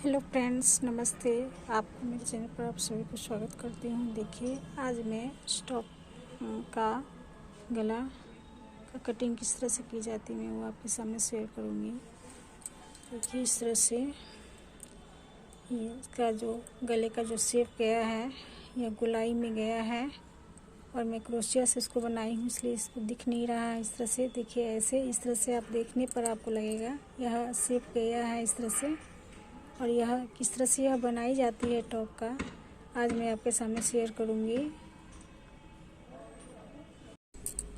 Hello friends, नमस्ते। आप मेरे चैनल पर आप सभी को स्वागत करती हूँ। देखिए, आज मैं स्टॉप का गला का कटिंग किस तरह से की जाती है मैं वो आपके सामने शेयर करूँगी। देखिए, इस तरह से ये इसका जो गले का जो शेप गया है यह गोलाई में गया है और मैं क्रोशिया से इसको बनाई हूँ, इसलिए इसको दिख नहीं रहा है। इस तरह से देखिए, ऐसे इस तरह से आप देखने पर आपको लगेगा यह शेप गया है इस तरह से। और यह किस तरह से यह बनाई जाती है टॉप का आज मैं आपके सामने शेयर करूँगी।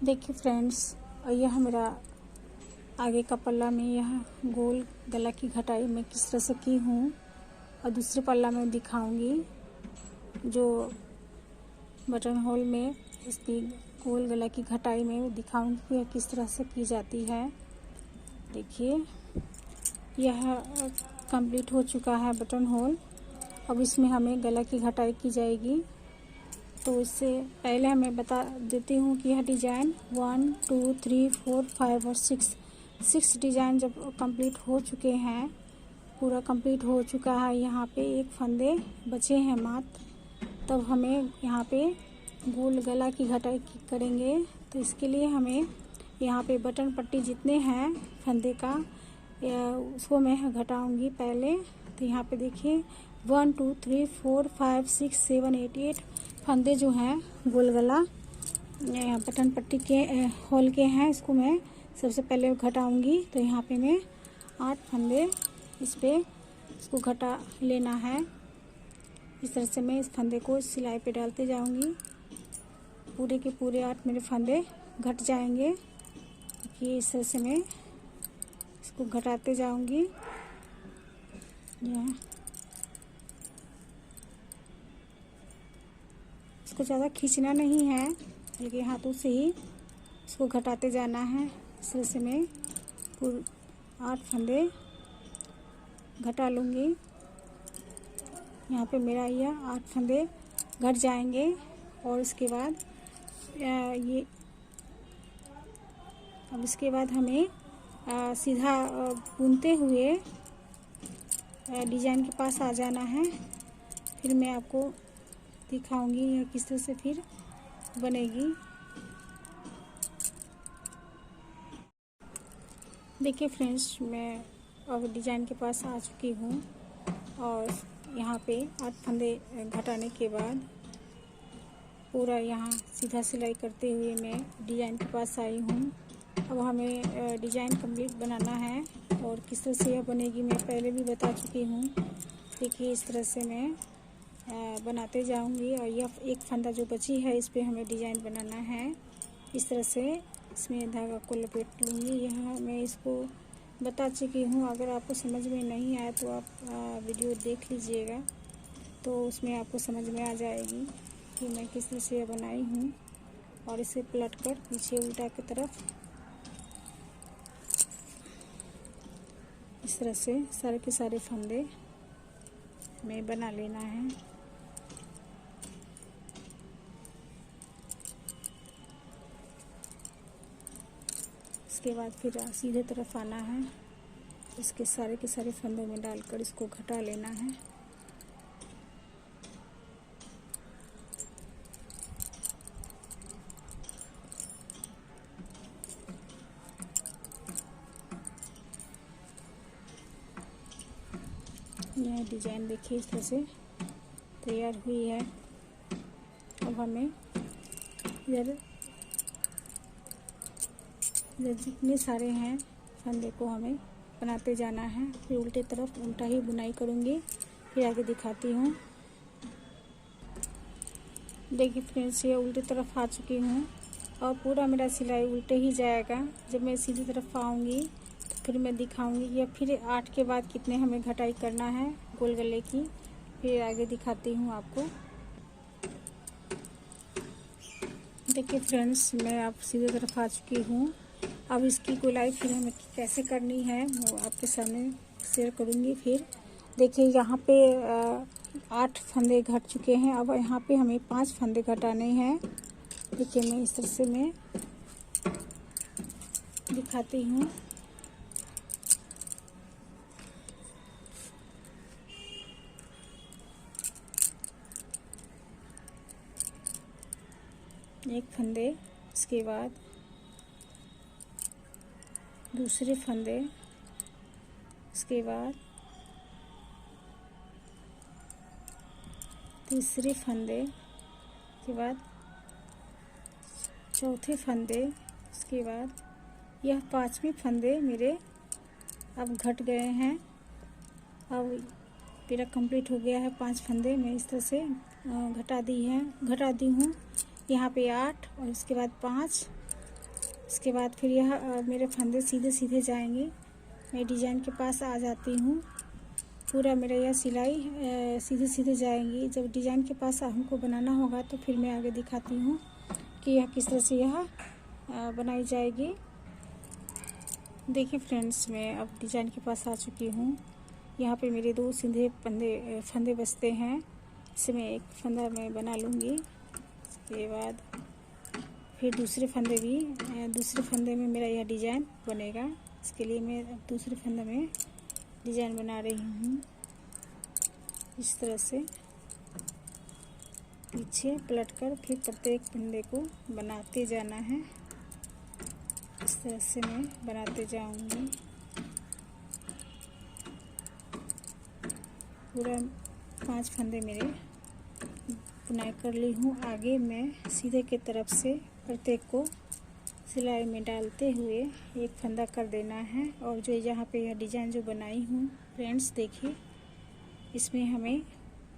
देखिए फ्रेंड्स, और यह मेरा आगे का पल्ला में यह गोल गला की घटाई मैं किस तरह से की हूँ और दूसरे पल्ला में दिखाऊंगी जो बटन होल में इसकी गोल गला की घटाई में दिखाऊंगी कि यह किस तरह से की जाती है। देखिए, यह कंप्लीट हो चुका है बटन होल। अब इसमें हमें गला की घटाई की जाएगी। तो इससे पहले हमें बता देती हूँ कि यह डिज़ाइन 1 2 3 4 5 और 6 डिज़ाइन जब कंप्लीट हो चुके हैं, पूरा कंप्लीट हो चुका है, यहाँ पे एक फंदे बचे हैं मात्र, तब हमें यहाँ पे गोल गला की घटाई करेंगे। तो इसके लिए हमें यहाँ पे बटन पट्टी जितने हैं फंदे का उसको मैं घटाऊंगी पहले। तो यहाँ पे देखिए 1 2 3 4 5 6 7 8 फंदे जो हैं गोल गला बटन पट्टी के होल के हैं, इसको मैं सबसे पहले घटाऊंगी। तो यहाँ पे मैं 8 फंदे इसको घटा लेना है। इस तरह से मैं इस फंदे को सिलाई पे डालते जाऊंगी। पूरे के पूरे 8 मेरे फंदे घट जाएंगे। देखिए, इस तरह से मैं इसको घटाते जाऊंगी। इसको ज़्यादा खींचना नहीं है, बल्कि हाथों से ही इसको घटाते जाना है। इस तरह से मैं पूरे 8 फंदे घटा लूँगी। यहाँ पे मेरा यह 8 फंदे घट जाएंगे और इसके बाद इसके बाद हमें सीधा बुनते हुए डिज़ाइन के पास आ जाना है। फिर मैं आपको दिखाऊंगी यह किस तरह से फिर बनेगी। देखिए फ्रेंड्स, मैं अब डिज़ाइन के पास आ चुकी हूँ और यहाँ पे 8 फंदे घटाने के बाद पूरा यहाँ सीधा सिलाई करते हुए मैं डिज़ाइन के पास आई हूँ। अब हमें डिज़ाइन कंप्लीट बनाना है और किस तरह से यह बनेगी मैं पहले भी बता चुकी हूँ। देखिए, इस तरह से मैं बनाते जाऊँगी और यह एक फंदा जो बची है इस पे हमें डिज़ाइन बनाना है। इस तरह से इसमें धागा को लपेट लूँगी। यह मैं इसको बता चुकी हूँ, अगर आपको समझ में नहीं आया तो आप वीडियो देख लीजिएगा, तो उसमें आपको समझ में आ जाएगी कि मैं किस तरह से यह बनाई हूँ। और इसे पलट कर पीछे उल्टा की तरफ इस तरह से सारे के सारे फंदे में बना लेना है। इसके बाद फिर सीधे तरफ आना है, इसके सारे के सारे फंदों में डालकर इसको घटा लेना है। यह डिज़ाइन देखिए इस तरह से तैयार हुई है। अब हमें इधर जितने सारे हैं फंदे को हमें बनाते जाना है। फिर उल्टे तरफ उल्टा ही बुनाई करूँगी, फिर आगे दिखाती हूँ। देखिए फ्रेंड्स, ये उल्टे तरफ आ चुकी हूँ और पूरा मेरा सिलाई उल्टे ही जाएगा। जब मैं सीधी तरफ आऊँगी तो फिर मैं दिखाऊँगी कि फिर 8 के बाद कितने हमें घटाई करना है गोल गले की, फिर आगे दिखाती हूँ आपको। देखिए फ्रेंड्स, मैं आप सीधे तरफ आ चुकी हूँ। अब इसकी गोलाई फिर हमें कैसे करनी है वो आपके सामने शेयर करूँगी। फिर देखिए, यहाँ पे 8 फंदे घट चुके हैं। अब यहाँ पे हमें 5 फंदे घटाने हैं। देखिए, मैं इस तरह से मैं दिखाती हूँ। एक फंदे, इसके बाद दूसरे फंदे, इसके बाद तीसरे फंदे, इसके बाद चौथे फंदे, इसके बाद यह पांचवें फंदे मेरे अब घट गए हैं। अब मेरा कंप्लीट हो गया है 5 फंदे। मैं इस तरह से घटा दी हूँ। यहाँ पे 8 और इसके बाद 5। इसके बाद फिर यह मेरे फंदे सीधे सीधे जाएंगे। मैं डिजाइन के पास आ जाती हूँ। पूरा मेरा यह सिलाई सीधे सीधे जाएंगी। जब डिजाइन के पास हमको बनाना होगा तो फिर मैं आगे दिखाती हूँ कि यह किस तरह से यह बनाई जाएगी। देखिए फ्रेंड्स, मैं अब डिजाइन के पास आ चुकी हूँ। यहाँ पे मेरे 2 सीधे फंदे बचते हैं। इसमें एक फंदा मैं बना लूँगी। इसके बाद फिर दूसरे फंदे में मेरा यह डिजाइन बनेगा। इसके लिए मैं अब दूसरे फंदे में डिजाइन बना रही हूँ। इस तरह से पीछे पलटकर फिर प्रत्येक फंदे को बनाते जाना है। इस तरह से मैं बनाते जाऊंगी। पूरा 5 फंदे मेरे बुनाई कर ली हूँ। आगे मैं सीधे की तरफ से प्रत्येक को सिलाई में डालते हुए एक फंदा कर देना है। और जो यहाँ पे यह डिजाइन जो बनाई हूँ फ्रेंड्स, देखिए इसमें हमें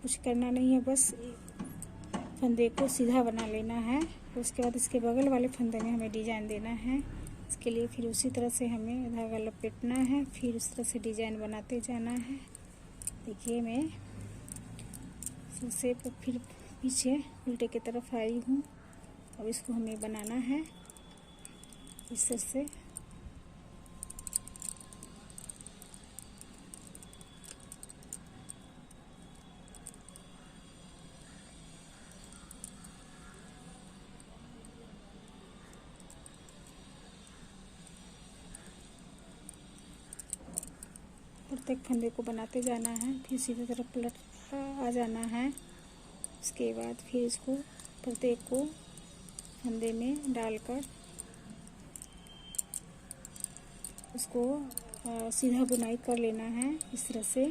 कुछ करना नहीं है, बस फंदे को सीधा बना लेना है। उसके बाद इसके बगल वाले फंदे में हमें डिजाइन देना है। इसके लिए फिर उसी तरह से हमें धागा लपेटना है, फिर उस तरह से डिजाइन बनाते जाना है। देखिए मैं सबसे फिर पीछे उल्टे की तरफ आई हूँ। अब इसको हमें बनाना है इस तरह से। प्रत्येक फंदे को बनाते जाना है, फिर सीधी तरफ पलट आ जाना है। उसके बाद फिर इसको प्रत्येक को फंदे में डालकर उसको सीधा बुनाई कर लेना है इस तरह से।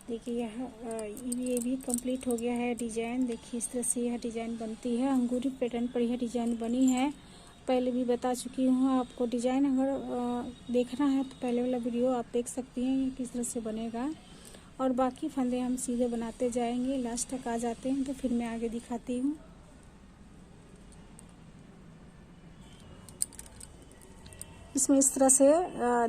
देखिए ये भी कंप्लीट हो गया है डिजाइन। देखिए इस तरह से यह डिजाइन बनती है। अंगूरी पैटर्न पर यह डिजाइन बनी है। पहले भी बता चुकी हूँ आपको। डिजाइन अगर देखना है तो पहले वाला वीडियो आप देख सकती हैं किस तरह से बनेगा। और बाकी फंदे हम सीधे बनाते जाएंगे। लास्ट तक आ जाते हैं तो फिर मैं आगे दिखाती हूँ। इसमें इस तरह से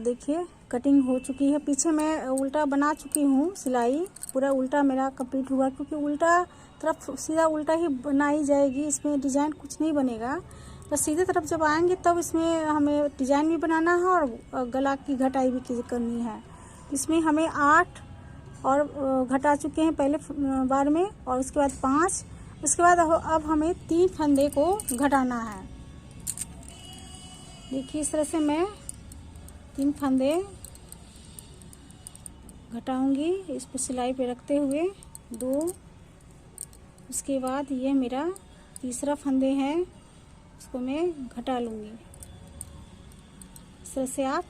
देखिए कटिंग हो चुकी है। पीछे मैं उल्टा बना चुकी हूँ सिलाई। पूरा उल्टा मेरा कंप्लीट हुआ, क्योंकि उल्टा तरफ सीधा उल्टा ही बनाई जाएगी। इसमें डिजाइन कुछ नहीं बनेगा। तो सीधे तरफ जब आएंगे तब इसमें हमें डिजाइन भी बनाना है और गला की घटाई भी करनी है। इसमें हमें 8 और घटा चुके हैं पहले बार में, और उसके बाद 5। उसके बाद अब हमें 3 फंदे को घटाना है। देखिए इस तरह से मैं 3 फंदे घटाऊंगी इस पर सिलाई पे रखते हुए 2। उसके बाद ये मेरा तीसरा फंदे है, इसको मैं घटा लूँगी। इस तरह से आप,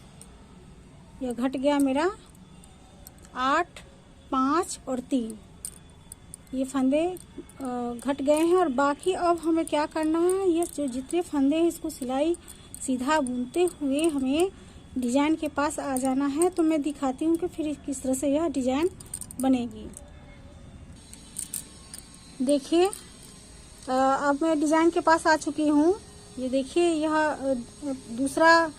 यह घट गया मेरा 8, 5 और 3। ये फंदे घट गए हैं। और बाकी अब हमें क्या करना है, ये जो जितने फंदे हैं इसको सिलाई सीधा बुनते हुए हमें डिजाइन के पास आ जाना है। तो मैं दिखाती हूँ कि फिर किस तरह से यह डिजाइन बनेगी। देखिए अब मैं डिजाइन के पास आ चुकी हूँ। ये देखिए यह दूसरा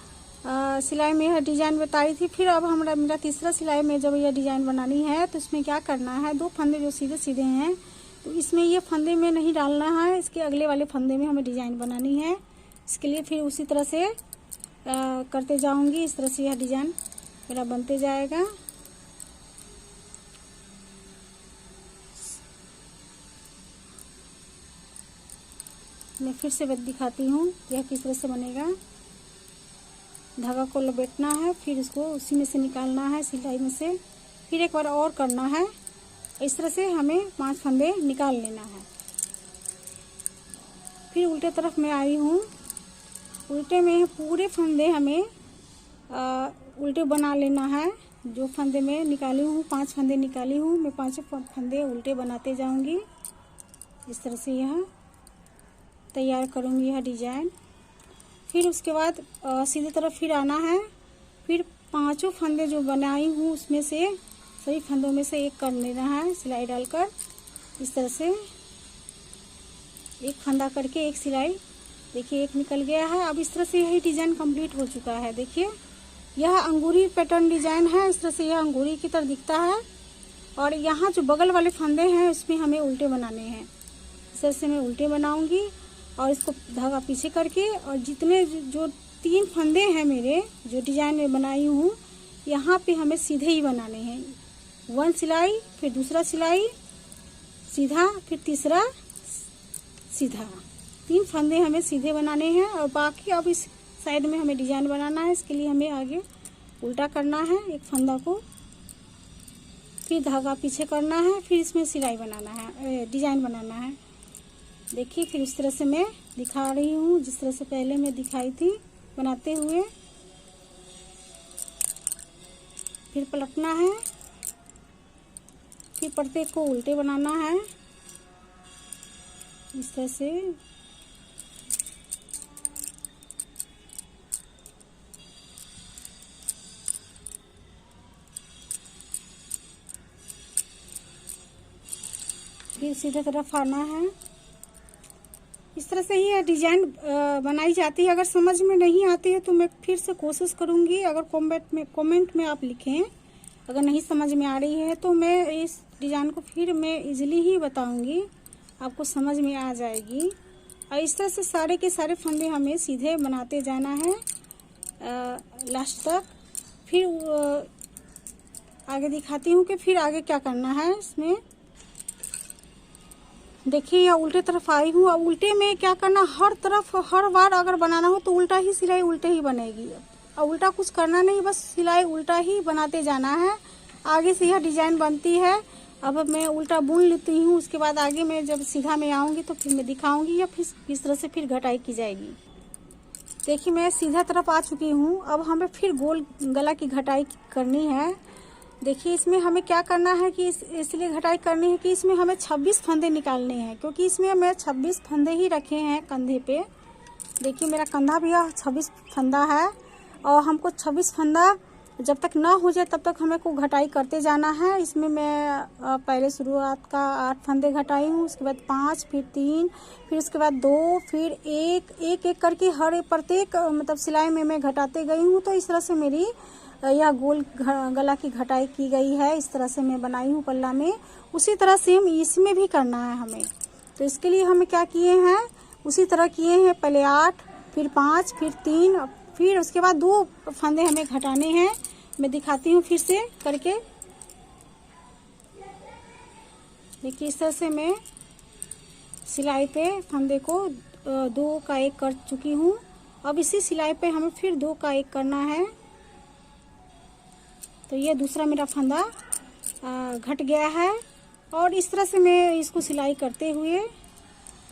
सिलाई में यह डिजाइन बताई थी। फिर अब मेरा तीसरा सिलाई में जब यह डिजाइन बनानी है तो इसमें क्या करना है, 2 फंदे जो सीधे सीधे हैं तो इसमें ये फंदे में नहीं डालना है, इसके अगले वाले फंदे में हमें डिजाइन बनानी है। इसके लिए फिर उसी तरह से करते जाऊंगी। इस तरह से यह डिजाइन मेरा बनते जाएगा। मैं फिर से दिखाती हूँ यह किस तरह से बनेगा। धागा को लपेटना है, फिर इसको उसी में से निकालना है, सिलाई में से, फिर एक बार और करना है। इस तरह से हमें 5 फंदे निकाल लेना है। फिर उल्टे तरफ मैं आई हूँ। उल्टे में पूरे फंदे हमें उल्टे बना लेना है। जो फंदे मैं निकाली हूँ, 5 फंदे निकाली हूँ, मैं 5 फंदे उल्टे बनाते जाऊँगी। इस तरह से यह तैयार करूँगी यह डिजाइन। फिर उसके बाद सीधे तरफ फिर आना है। फिर 5 फंदे जो बनाई हूँ उसमें से सभी फंदों में से एक कर लेना है सिलाई डालकर। इस तरह से एक फंदा करके एक सिलाई, देखिए एक निकल गया है। अब इस तरह से यही डिजाइन कंप्लीट हो चुका है। देखिए यह अंगूरी पैटर्न डिजाइन है। इस तरह से यह अंगूरी की तरह दिखता है। और यहाँ जो बगल वाले फंदे हैं उसमें हमें उल्टे बनाने हैं। इस तरह से मैं उल्टे बनाऊंगी और इसको धागा पीछे करके, और जितने जो 3 फंदे हैं मेरे जो डिजाइन में बनाई हूँ, यहाँ पे हमें सीधे ही बनाने हैं। 1 सिलाई, फिर दूसरा सिलाई सीधा, फिर तीसरा सीधा। 3 फंदे हमें सीधे बनाने हैं और बाकी अब इस साइड में हमें डिजाइन बनाना है। इसके लिए हमें आगे उल्टा करना है एक फंदा को, फिर धागा पीछे करना है, फिर इसमें सिलाई बनाना है, डिजाइन बनाना है। देखिए फिर इस तरह से मैं दिखा रही हूँ जिस तरह से पहले मैं दिखाई थी बनाते हुए। फिर पलटना है, फिर प्रत्येक को उल्टे बनाना है इस तरह से। फिर सीधे तरफ आना है। इस तरह से ही डिजाइन बनाई जाती है। अगर समझ में नहीं आती है तो मैं फिर से कोशिश करूंगी। अगर कमेंट में आप लिखें अगर नहीं समझ में आ रही है तो मैं इस डिजाइन को फिर मैं इजीली ही बताऊंगी, आपको समझ में आ जाएगी। और इस तरह से सारे के सारे फंदे हमें सीधे बनाते जाना है लास्ट तक। फिर आगे दिखाती हूँ कि फिर आगे क्या करना है इसमें। देखिए यहाँ उल्टे तरफ आई हूँ। अब उल्टे में क्या करना, हर तरफ हर बार अगर बनाना हो तो उल्टा ही सिलाई उल्टे ही बनेगी। और उल्टा कुछ करना नहीं, बस सिलाई उल्टा ही बनाते जाना है। आगे से यह डिजाइन बनती है। अब मैं उल्टा बुन लेती हूँ, उसके बाद आगे मैं जब सीधा में आऊँगी तो फिर मैं दिखाऊंगी या फिर इस तरह से फिर घटाई की जाएगी। देखिए मैं सीधा तरफ आ चुकी हूँ। अब हमें फिर गोल गला की घटाई करनी है। देखिए इसमें हमें क्या करना है कि इसलिए घटाई करनी है कि इसमें हमें 26 फंदे निकालने हैं, क्योंकि इसमें मैं 26 फंदे ही रखे हैं कंधे पे। देखिए मेरा कंधा भी 26 फंदा है और हमको 26 फंदा जब तक ना हो जाए तब तक हमें को घटाई करते जाना है। इसमें मैं पहले शुरुआत का 8 फंदे घटाई हूँ, उसके बाद 5, फिर 3, फिर उसके बाद 2, फिर एक करके हर प्रत्येक मतलब सिलाई में मैं घटाते गई हूँ। तो इस तरह से मेरी यह गोल गला की घटाई की गई है। इस तरह से मैं बनाई हूँ पल्ला में। उसी तरह सेम इसमें भी करना है हमें। तो इसके लिए हमें क्या किए हैं, उसी तरह किए हैं। पहले 8, फिर 5, फिर 3, फिर उसके बाद 2 फंदे हमें घटाने हैं। मैं दिखाती हूँ फिर से करके। देखिए इस तरह से मैं सिलाई पे फंदे को 2 का 1 कर चुकी हूँ। अब इसी सिलाई पे हमें फिर 2 का 1 करना है। तो ये दूसरा मेरा फंदा घट गया है। और इस तरह से मैं इसको सिलाई करते हुए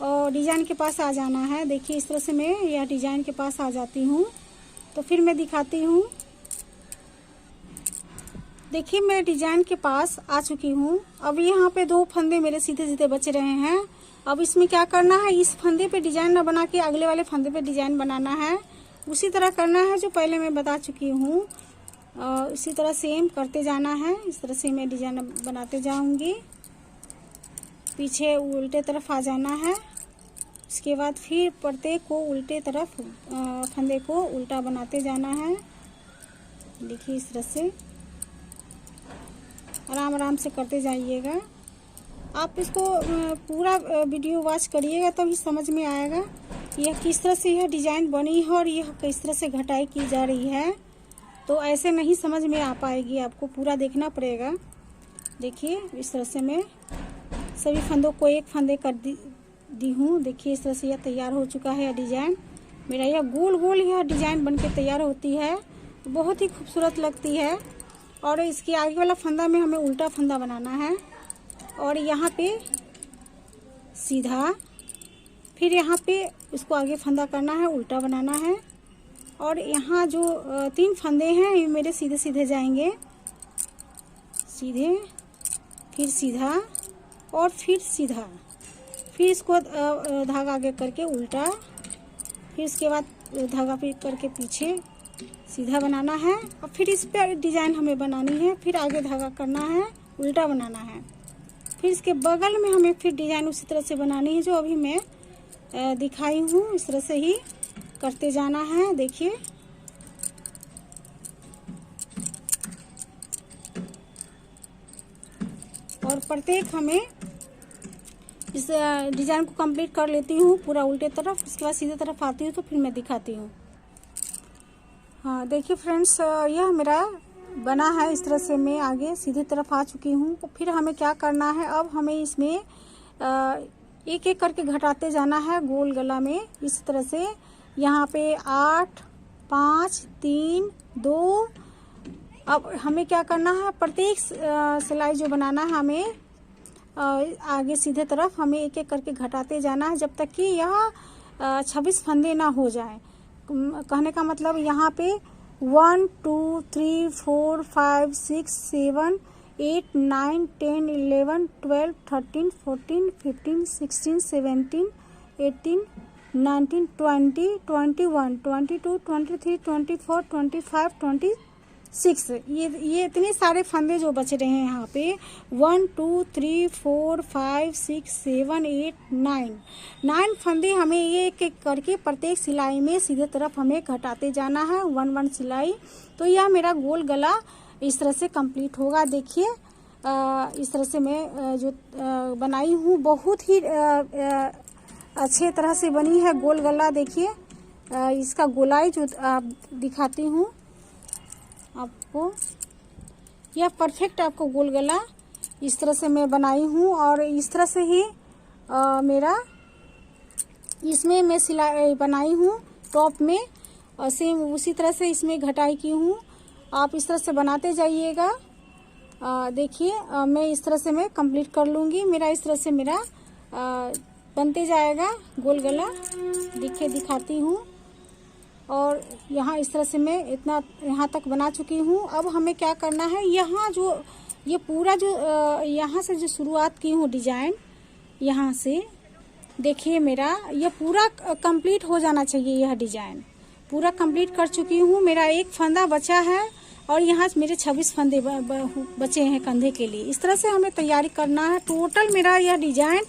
और डिजाइन के पास आ जाना है। देखिए इस तरह से मैं यह डिजाइन के पास आ जाती हूँ। तो फिर मैं दिखाती हूँ। देखिए मैं डिजाइन के पास आ चुकी हूँ। अब यहाँ पे 2 फंदे मेरे सीधे सीधे बच रहे हैं। अब इसमें क्या करना है, इस फंदे पे डिजाइन न बना के अगले वाले फंदे पे डिजाइन बनाना है। उसी तरह करना है जो पहले मैं बता चुकी हूँ। इसी तरह सेम करते जाना है। इस तरह से मैं डिजाइन बनाते जाऊंगी। पीछे उल्टे तरफ आ जाना है। इसके बाद फिर प्रत्येक को उल्टे तरफ फंदे को उल्टा बनाते जाना है। देखिए इस तरह से आराम आराम से करते जाइएगा। आप इसको पूरा वीडियो वॉच करिएगा तभी तो समझ में आएगा यह किस तरह से यह डिजाइन बनी है और यह किस तरह से घटाई की जा रही है। तो ऐसे नहीं समझ में आ पाएगी, आपको पूरा देखना पड़ेगा। देखिए इस तरह से मैं सभी फंदों को 1 फंदे कर दी हूँ। देखिए इस तरह से यह तैयार हो चुका है डिजाइन मेरा। यह गोल गोल यह डिजाइन बनके तैयार होती है, बहुत ही खूबसूरत लगती है। और इसके आगे वाला फंदा में हमें उल्टा फंदा बनाना है और यहाँ पे सीधा फिर यहाँ पे इसको आगे फंदा करना है, उल्टा बनाना है। और यहाँ जो 3 फंदे हैं ये मेरे सीधे सीधे जाएंगे, सीधे, फिर सीधा और फिर सीधा। फिर इसको धागा आगे करके उल्टा, फिर इसके बाद धागा पे करके पीछे सीधा बनाना है। और फिर इस पर डिजाइन हमें बनानी है, फिर आगे धागा करना है, उल्टा बनाना है। फिर इसके बगल में हमें फिर डिजाइन उसी तरह से बनानी है जो अभी मैं दिखाई हूँ। इस तरह से ही करते जाना है। देखिए और प्रत्येक हमें इस डिजाइन को कंप्लीट कर लेती हूँ पूरा उल्टे तरफ। उसके बाद सीधे तरफ आती हूँ तो फिर मैं दिखाती हूँ। हाँ देखिए फ्रेंड्स, यह मेरा बना है। इस तरह से मैं आगे सीधी तरफ आ चुकी हूँ। तो फिर हमें क्या करना है, अब हमें इसमें एक एक करके घटाते जाना है गोल गला में। इस तरह से यहाँ पे 8, 5, 3, 2। अब हमें क्या करना है, प्रत्येक सिलाई जो बनाना है हमें आगे सीधे तरफ हमें एक एक करके घटाते जाना है जब तक कि यह 26 फंदे ना हो जाए। कहने का मतलब यहाँ पे 1, 2, 3, 4, 5, 6, 7, 8, 9, 10, 11, 12, 13, 14, 15, 16, 17, 18, 19, 20, 21, 22, 23, 24, 25, 26। ये इतने सारे फंदे जो बच रहे हैं यहाँ पे 1, 2, 3, 4, 5, 6, 7, 8, 9 फंदे हमें एक एक करके प्रत्येक सिलाई में सीधे तरफ हमें घटाते जाना है 1 सिलाई। तो यह मेरा गोल गला इस तरह से कंप्लीट होगा। देखिए इस तरह से मैं जो बनाई हूँ बहुत ही अच्छे तरह से बनी है गोल गला। देखिए इसका गोलाई जो दिखाती हूँ आपको, यह परफेक्ट आपको गोल गला इस तरह से मैं बनाई हूँ। और इस तरह से ही मेरा इसमें मैं सिलाई बनाई हूँ टॉप में, और सेम उसी तरह से इसमें घटाई की हूँ। आप इस तरह से बनाते जाइएगा। देखिए मैं इस तरह से मैं कंप्लीट कर लूँगी। मेरा इस तरह से मेरा बनते जाएगा गोल गला। देखिए दिखाती हूँ। और यहाँ इस तरह से मैं इतना यहाँ तक बना चुकी हूँ। अब हमें क्या करना है, यहाँ जो ये पूरा जो यहाँ से जो शुरुआत की हूँ डिजाइन, यहाँ से देखिए मेरा ये पूरा कंप्लीट हो जाना चाहिए। यह डिजाइन पूरा कंप्लीट कर चुकी हूँ। मेरा एक फंदा बचा है और यहाँ मेरे 26 फंदे बचे हैं कंधे के लिए। इस तरह से हमें तैयारी करना है। टोटल मेरा यह डिजाइन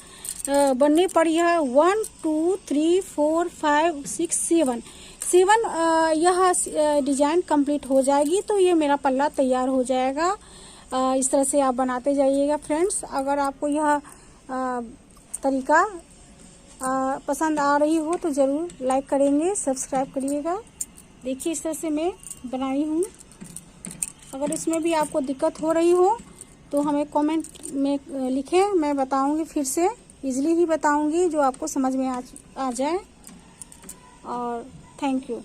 बनने पर यह 1, 2, 3, 4, 5, 6, 7 यह डिजाइन कंप्लीट हो जाएगी। तो ये मेरा पल्ला तैयार हो जाएगा। इस तरह से आप बनाते जाइएगा फ्रेंड्स। अगर आपको यह तरीका पसंद आ रही हो तो ज़रूर लाइक करेंगे, सब्सक्राइब करिएगा। देखिए इस तरह से मैं बनाई हूँ। अगर इसमें भी आपको दिक्कत हो रही हो तो हमें कमेंट में लिखें, मैं बताऊंगी, फिर से इजीली ही बताऊंगी जो आपको समझ में आ जाए। और थैंक यू।